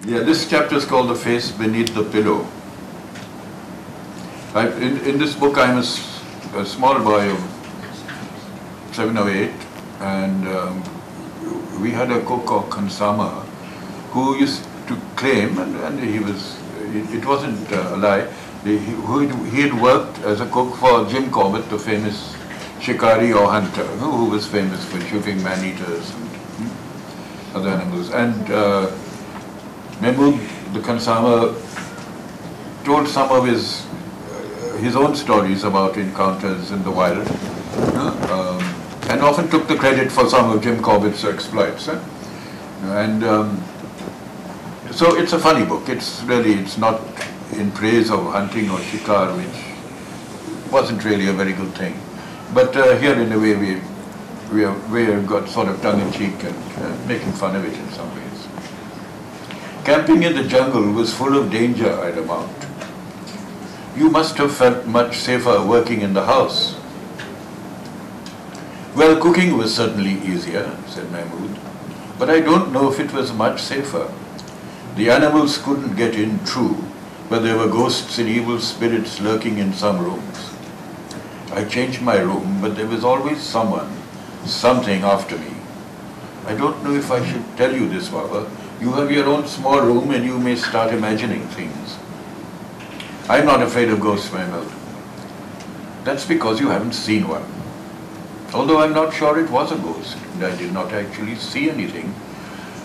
Yeah, this chapter is called The Face Beneath the Pillow. In this book, I'm a small boy of 7 or 8, and we had a cook called Khansama who used to claim, and he was, it wasn't a lie, he had worked as a cook for Jim Corbett, the famous shikari or hunter, who was famous for shooting man-eaters and other animals. And Mahmood, the Khansama, told some of his own stories about encounters in the wild, and often took the credit for some of Jim Corbett's exploits. And so it's a funny book. It's not in praise of hunting or shikar, which wasn't really a very good thing. But here, in a way, we got sort of tongue-in-cheek and making fun of it in some ways. Camping in the jungle was full of danger, I remarked. You must have felt much safer working in the house. Well, cooking was certainly easier, said Mahmood, but I don't know if it was much safer. The animals couldn't get in, true, but there were ghosts and evil spirits lurking in some rooms. I changed my room, but there was always something after me. I don't know if I should tell you this, Baba. You have your own small room and you may start imagining things. I'm not afraid of ghosts, Mahmood. That's because you haven't seen one. Although I'm not sure it was a ghost, and I did not actually see anything,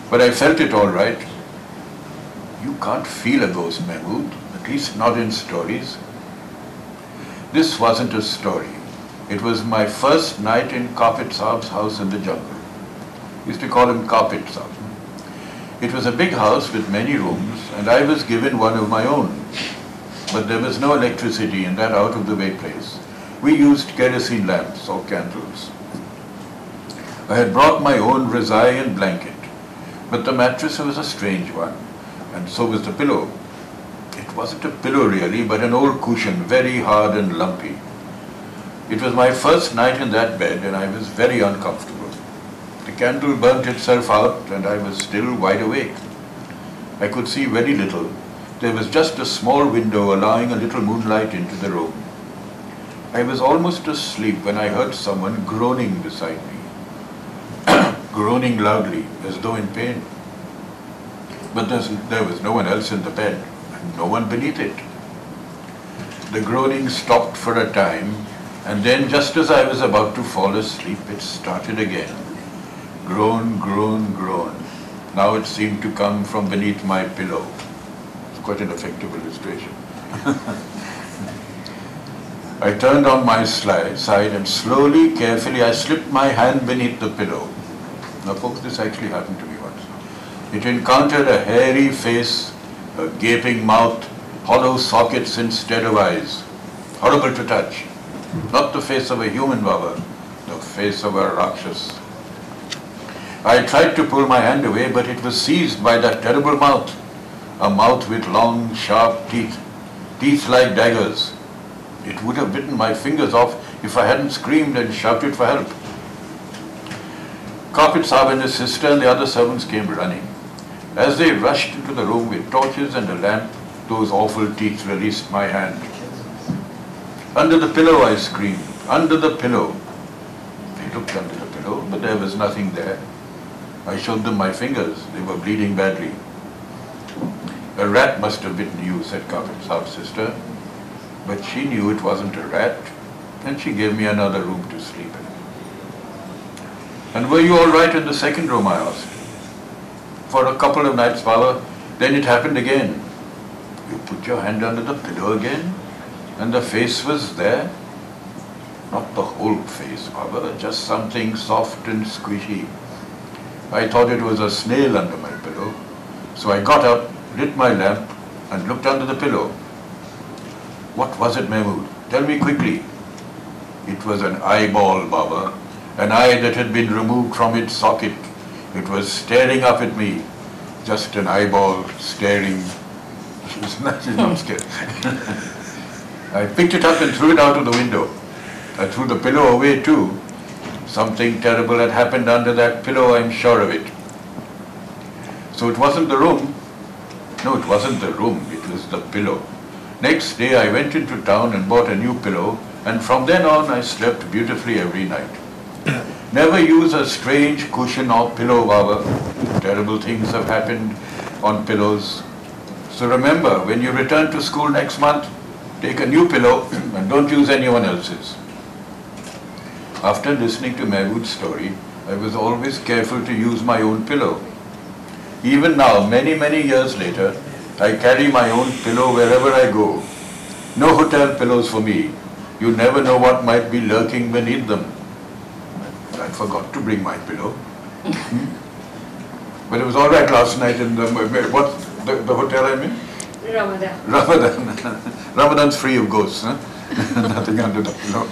but I felt it all right. You can't feel a ghost, Mahmood, at least not in stories. This wasn't a story. It was my first night in Corbett Saab's house in the jungle. We used to call him Corbett Saab. It was a big house with many rooms, and I was given one of my own. But there was no electricity in that out-of-the-way place. We used kerosene lamps or candles. I had brought my own razai and blanket, but the mattress was a strange one, and so was the pillow. It wasn't a pillow really, but an old cushion, very hard and lumpy. It was my first night in that bed, and I was very uncomfortable. The candle burnt itself out, and I was still wide awake. I could see very little. There was just a small window allowing a little moonlight into the room. I was almost asleep when I heard someone groaning beside me, groaning loudly, as though in pain. But there was no one else in the bed, and no one beneath it. The groaning stopped for a time, and then just as I was about to fall asleep, it started again. Groan, groan, groan. Now it seemed to come from beneath my pillow. It's quite an effective illustration. I turned on my side and slowly, carefully, I slipped my hand beneath the pillow. Now folks, this actually happened to me once. It encountered a hairy face, a gaping mouth, hollow sockets instead of eyes. Horrible to touch. Not the face of a human, Baba, the face of a Rakshas. I tried to pull my hand away, but it was seized by that terrible mouth, a mouth with long, sharp teeth, teeth like daggers. It would have bitten my fingers off if I hadn't screamed and shouted for help. Corbett Saab and his sister and the other servants came running. As they rushed into the room with torches and a lamp, those awful teeth released my hand. Under the pillow, I screamed. Under the pillow. They looked under the pillow, but there was nothing there. I showed them my fingers. They were bleeding badly. A rat must have bitten you, said Corbett Saab's sister. But she knew it wasn't a rat, and she gave me another room to sleep in. And were you all right in the second room, I asked. For a couple of nights, Baba. Then it happened again. You put your hand under the pillow again, and the face was there. Not the whole face, Baba, just something soft and squishy. I thought it was a snail under my pillow, so I got up, lit my lamp, and looked under the pillow. What was it, Mahmood? Tell me quickly. It was an eyeball, Baba, an eye that had been removed from its socket. It was staring up at me, just an eyeball staring. She's not scared. I picked it up and threw it out of the window. I threw the pillow away too. Something terrible had happened under that pillow, I'm sure of it. So it wasn't the room, No, it wasn't the room, it was the pillow. Next day I went into town and bought a new pillow, and from then on I slept beautifully every night. Never use a strange cushion or pillow, Baba. Terrible things have happened on pillows. So remember, when you return to school next month, take a new pillow and don't use anyone else's. After listening to Mehmood's story, I was always careful to use my own pillow. Even now, many, many years later, I carry my own pillow wherever I go. No hotel pillows for me. You never know what might be lurking beneath them. I forgot to bring my pillow. But it was all right last night in the hotel I'm in? Ramadan. Ramadan's free of ghosts, huh? Nothing under the pillow.